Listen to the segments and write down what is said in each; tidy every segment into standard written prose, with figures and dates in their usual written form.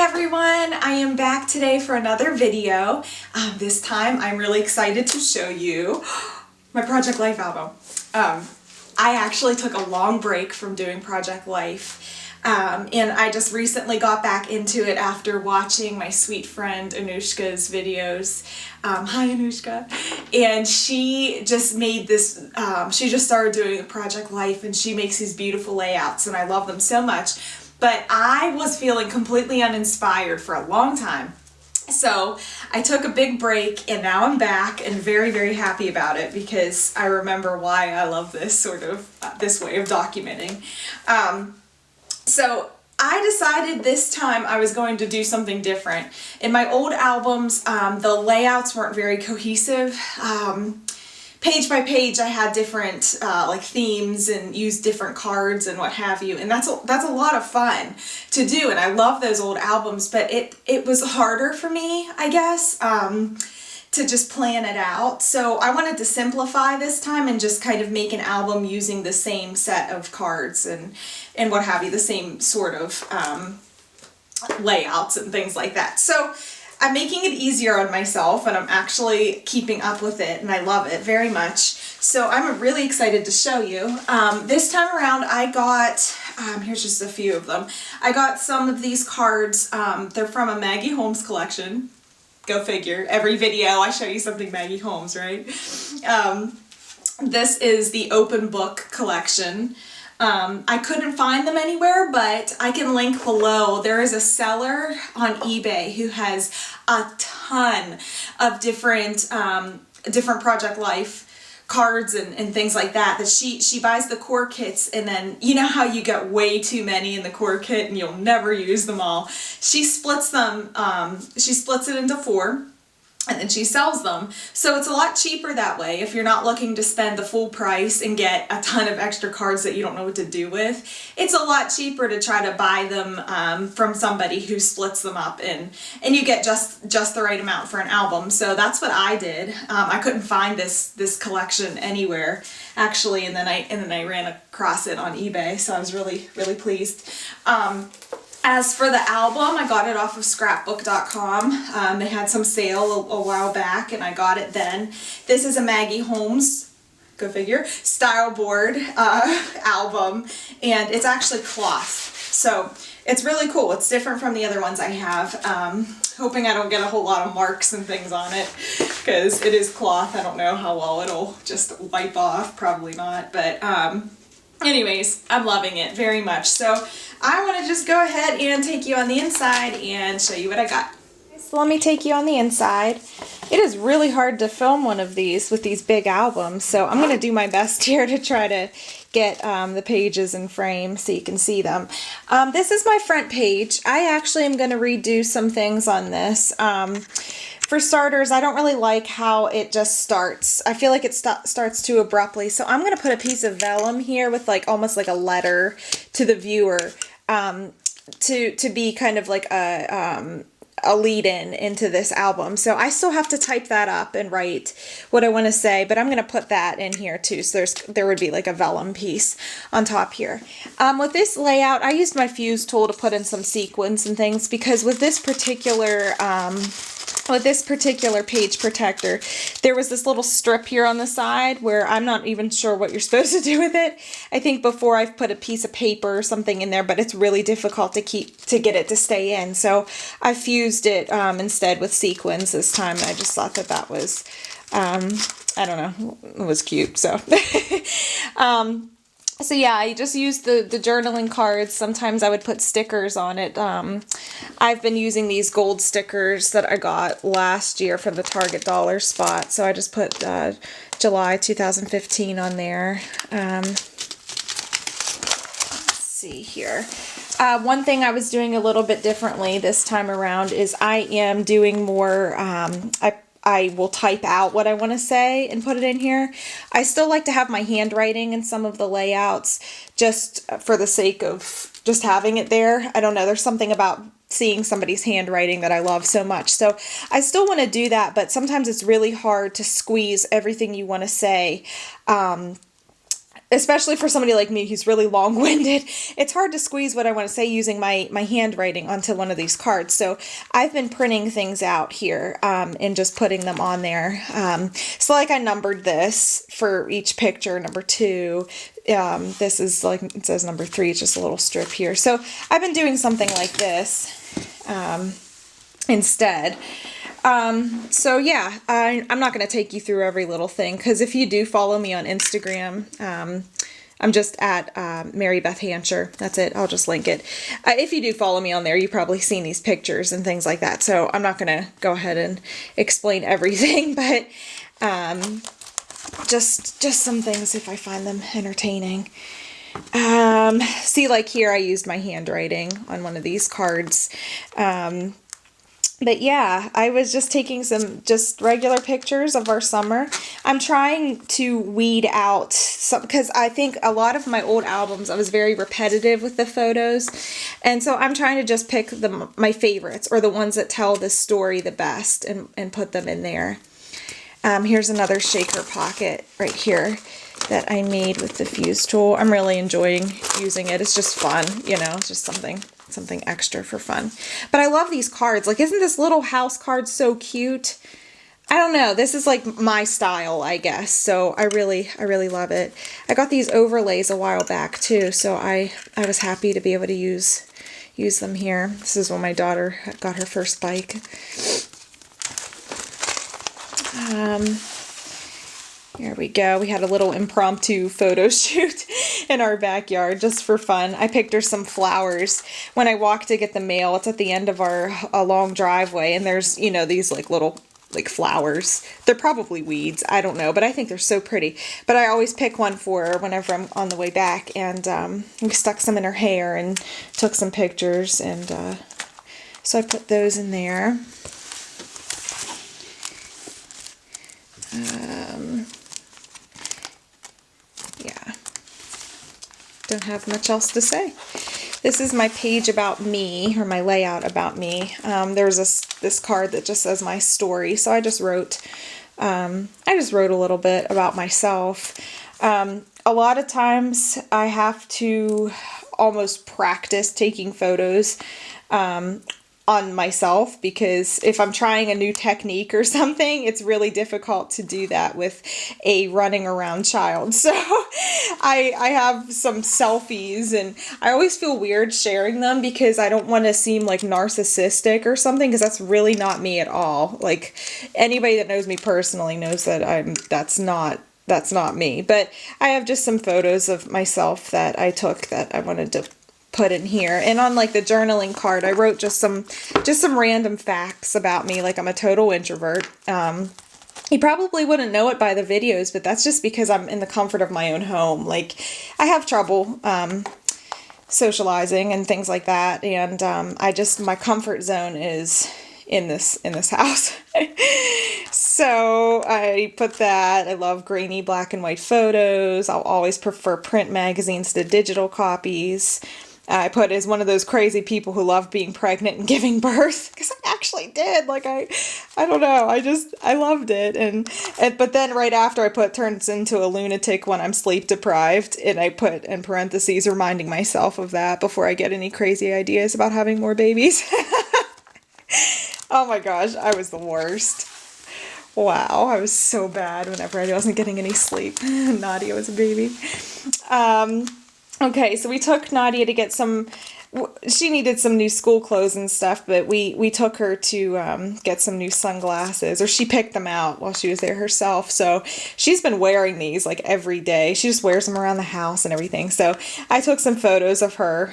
everyone, I am back today for another video. This time I'm really excited to show you my Project Life album. I actually took a long break from doing Project Life, and I just recently got back into it after watching my sweet friend Anushka's videos. Hi Anushka. And she just made this, she just started doing Project Life, and she makes these beautiful layouts and I love them so much. But I was feeling completely uninspired for a long time. So I took a big break and now I'm back and very, very happy about it because I remember why I love this sort of, this way of documenting. So I decided this time I was going to do something different. In my old albums, the layouts weren't very cohesive. Page by page I had different like themes and used different cards and what have you, and that's a lot of fun to do, and I love those old albums, but it was harder for me, I guess, to just plan it out. So I wanted to simplify this time and just kind of make an album using the same set of cards and what have you, the same sort of layouts and things like that. So I'm making it easier on myself and I'm actually keeping up with it and I love it very much. So I'm really excited to show you. This time around I got, here's just a few of them. I got some of these cards, they're from a Maggie Holmes collection. Go figure, every video I show you something Maggie Holmes, right? This is the Open Book collection. I couldn't find them anywhere, but I can link below. There is a seller on eBay who has a ton of different Project Life cards and things like that she buys the core kits, and then you know how you get way too many in the core kit and you'll never use them all. She splits them, she splits it into 4. And then she sells them. So it's a lot cheaper that way if you're not looking to spend the full price and get a ton of extra cards that you don't know what to do with. It's a lot cheaper to try to buy them from somebody who splits them up and you get just the right amount for an album. So that's what I did. I couldn't find this collection anywhere actually, and then I ran across it on eBay, so I was really, really pleased. As for the album, I got it off of scrapbook.com. They had some sale a while back and I got it then. This is a Maggie Holmes, go figure, style board album, and it's actually cloth. So it's really cool. It's different from the other ones I have. Hoping I don't get a whole lot of marks and things on it because it is cloth. I don't know how well it'll just wipe off, probably not, but anyways, I'm loving it very much. So I want to just go ahead and take you on the inside and show you what I got. So let me take you on the inside. It is really hard to film one of these with these big albums, so I'm going to do my best here to try to get the pages in frame so you can see them. This is my front page. I actually am going to redo some things on this. For starters, I don't really like how it just starts. I feel like it starts too abruptly, so I'm going to put a piece of vellum here with like almost like a letter to the viewer to be kind of like a lead-in into this album. So I still have to type that up and write what I want to say, but I'm going to put that in here too. So there would be like a vellum piece on top here. With this layout, I used my fuse tool to put in some sequins and things because with this particular page protector, there was this little strip here on the side where I'm not even sure what you're supposed to do with it. I think before I've put a piece of paper or something in there, but it's really difficult to get it to stay in. So I fused it instead with sequins this time. I just thought that was, I don't know, it was cute. So So yeah, I just used the journaling cards. Sometimes I would put stickers on it. I've been using these gold stickers that I got last year from the Target dollar spot. So I just put July 2015 on there. Let's see here. One thing I was doing a little bit differently this time around is I am doing more, I will type out what I want to say and put it in here. I still like to have my handwriting in some of the layouts just for the sake of just having it there. I don't know, there's something about seeing somebody's handwriting that I love so much. So I still want to do that, but sometimes it's really hard to squeeze everything you want to say especially for somebody like me who's really long-winded, it's hard to squeeze what I want to say using my handwriting onto one of these cards. So I've been printing things out here and just putting them on there. So like I numbered this for each picture, number 2. This is like, it says number 3, it's just a little strip here. So I've been doing something like this instead. So yeah, I'm not going to take you through every little thing, because if you do follow me on Instagram, I'm just at Mary Beth Hancher. That's it. I'll just link it. If you do follow me on there, you've probably seen these pictures and things like that. So I'm not going to go ahead and explain everything, but just some things if I find them entertaining. See, like here I used my handwriting on one of these cards. But yeah, I was just taking some just regular pictures of our summer. I'm trying to weed out some, because I think a lot of my old albums, I was very repetitive with the photos. And so I'm trying to just pick my favorites, or the ones that tell the story the best, and put them in there. Here's another shaker pocket right here that I made with the fuse tool. I'm really enjoying using it. It's just fun, you know, it's just something extra for fun. But I love these cards. Like, isn't this little house card so cute? I don't know. This is like my style, I guess. So I really love it. I got these overlays a while back too, so I was happy to be able to use them here. This is when my daughter got her first bike. Here we go. We had a little impromptu photo shoot in our backyard just for fun. I picked her some flowers when I walked to get the mail. It's at the end of a long driveway, and there's, you know, these like little like flowers. They're probably weeds. I don't know, but I think they're so pretty. But I always pick one for her whenever I'm on the way back, and we stuck some in her hair and took some pictures, and so I put those in there. Yeah, don't have much else to say. This is my page about me, or my layout about me. There's this card that just says my story, so I just wrote a little bit about myself. A lot of times I have to almost practice taking photos on myself, because if I'm trying a new technique or something, it's really difficult to do that with a running around child. So I have some selfies, and I always feel weird sharing them because I don't want to seem like narcissistic or something, because that's really not me at all. Like, anybody that knows me personally knows that that's not me. But I have just some photos of myself that I took that I wanted to put in here. And on like the journaling card, I wrote just some random facts about me. Like, I'm a total introvert. You probably wouldn't know it by the videos, but that's just because I'm in the comfort of my own home. Like, I have trouble socializing and things like that, and my comfort zone is in this house. So I put that. I love grainy black and white photos. I'll always prefer print magazines to digital copies. I put as one of those crazy people who love being pregnant and giving birth, because I actually did. Like, I don't know. I loved it. But then right after I turns into a lunatic when I'm sleep deprived, and I put in parentheses reminding myself of that before I get any crazy ideas about having more babies. Oh my gosh, I was the worst. Wow, I was so bad whenever I wasn't getting any sleep. Nadia was a baby. Okay, so we took Nadia to get she needed some new school clothes and stuff, but we took her to get some new sunglasses, or she picked them out while she was there herself. So she's been wearing these like every day. She just wears them around the house and everything. So I took some photos of her,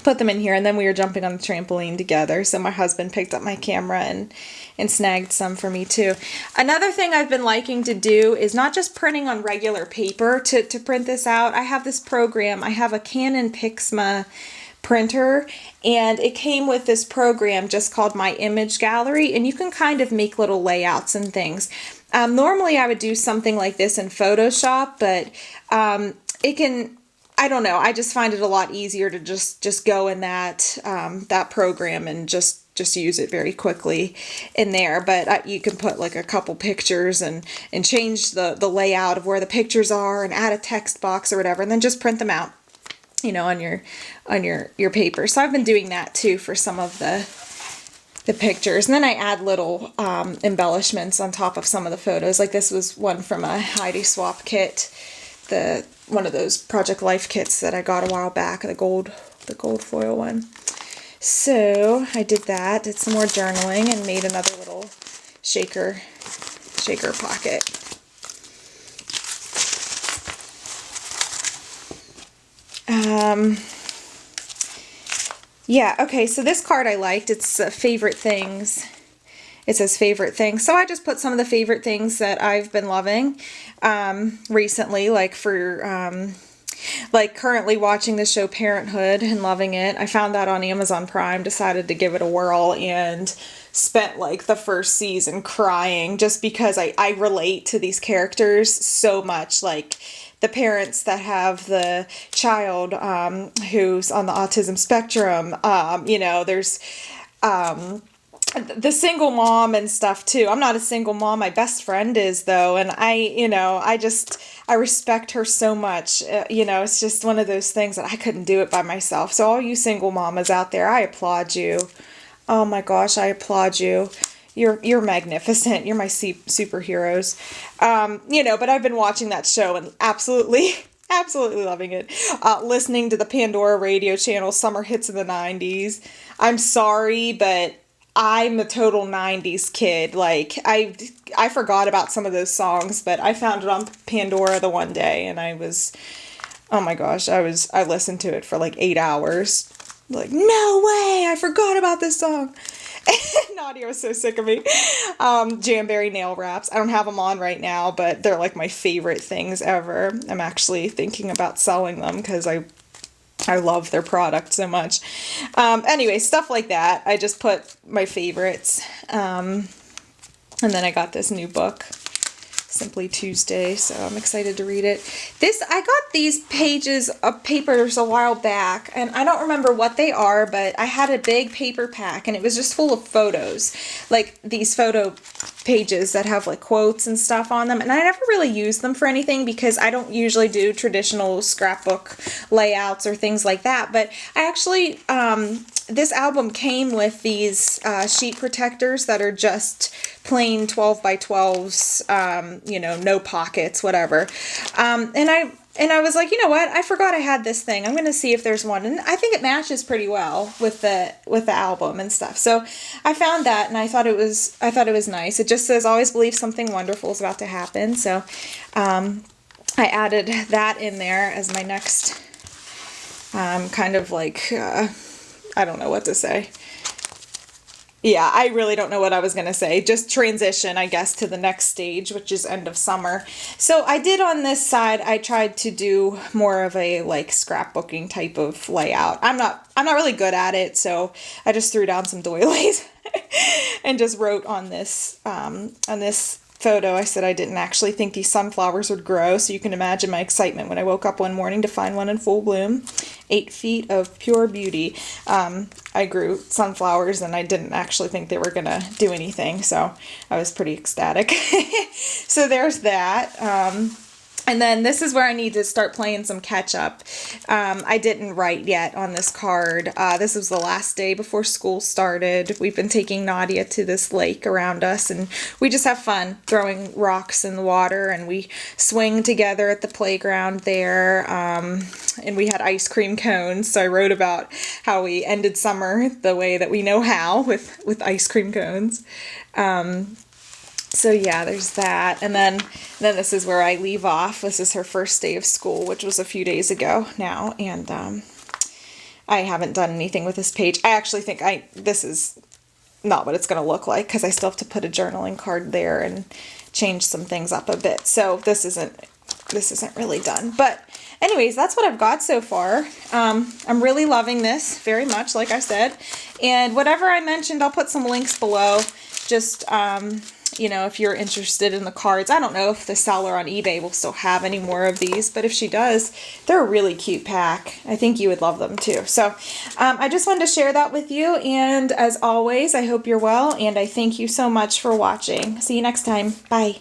put them in here, and then we were jumping on the trampoline together. So my husband picked up my camera and snagged some for me too. Another thing I've been liking to do is not just printing on regular paper to print this out. I have this program. I have a Canon Pixma printer, and it came with this program just called My Image Gallery, and you can kind of make little layouts and things. Normally I would do something like this in Photoshop, but I don't know, I just find it a lot easier to just go in that program and just just use it very quickly in there. But you can put like a couple pictures and change the layout of where the pictures are and add a text box or whatever, and then just print them out, you know, on your paper. So I've been doing that too for some of the pictures. And then I add little embellishments on top of some of the photos. Like this was one from a Heidi Swap kit, one of those Project Life kits that I got a while back, the gold foil one. So I did that, did some more journaling, and made another little shaker pocket. Yeah, okay, so this card I liked. It's favorite things. It says favorite things. So I just put some of the favorite things that I've been loving recently, like like currently watching the show Parenthood and loving it. I found that on Amazon Prime, decided to give it a whirl, and spent like the first season crying just because I relate to these characters so much. Like the parents that have the child who's on the autism spectrum, you know, there's the single mom and stuff too. I'm not a single mom. My best friend is though. And I respect her so much. You know, it's just one of those things that I couldn't do it by myself. So all you single mamas out there, I applaud you. Oh my gosh, I applaud you. You're magnificent. You're my superheroes. You know, but I've been watching that show and absolutely loving it. Listening to the Pandora radio channel, Summer Hits of the 90s. I'm sorry, but I'm a total 90s kid. Like, I forgot about some of those songs, but I found it on Pandora the one day, and oh my gosh, I listened to it for like 8 hours. Like, no way, I forgot about this song. Nadia was so sick of me. Jamberry nail wraps. I don't have them on right now, but they're like my favorite things ever. I'm actually thinking about selling them because I love their product so much. Anyway, stuff like that. I just put my favorites. And then I got this new book, Simply Tuesday, so I'm excited to read it. I got these pages of papers a while back, and I don't remember what they are, but I had a big paper pack, and it was just full of photos. Like these photo pages that have like quotes and stuff on them, and I never really used them for anything because I don't usually do traditional scrapbook layouts or things like that. But I actually this album came with these sheet protectors that are just plain 12 by 12s, you know, no pockets, whatever. And I was like, you know what? I forgot I had this thing. I'm going to see if there's one. And I think it matches pretty well with the album and stuff. So I found that, and I thought it was nice. It just says, always believe something wonderful is about to happen. So I added that in there as my next kind of like, I don't know what to say. Yeah, I really don't know what I was going to say. Just transition, I guess, to the next stage, which is end of summer. So I did on this side, I tried to do more of a like scrapbooking type of layout. I'm not really good at it, so I just threw down some doilies and just wrote on this photo. I said I didn't actually think these sunflowers would grow, so you can imagine my excitement when I woke up one morning to find one in full bloom. 8 feet of pure beauty. I grew sunflowers and I didn't actually think they were gonna do anything, so I was pretty ecstatic. So there's that. And then this is where I need to start playing some catch up. I didn't write yet on this card. This was the last day before school started. We've been taking Nadia to this lake around us, and we just have fun throwing rocks in the water, and we swing together at the playground there. And we had ice cream cones, so I wrote about how we ended summer the way that we know how, with ice cream cones. So yeah, there's that. And then this is where I leave off. This is her first day of school, which was a few days ago now. And I haven't done anything with this page. I actually think this is not what it's going to look like because I still have to put a journaling card there and change some things up a bit. So this isn't really done. But anyways, that's what I've got so far. I'm really loving this very much, like I said. And whatever I mentioned, I'll put some links below. Just you know, if you're interested in the cards. I don't know if the seller on eBay will still have any more of these, but if she does, they're a really cute pack. I think you would love them too. So I just wanted to share that with you, and as always, I hope you're well, and I thank you so much for watching. See you next time. Bye.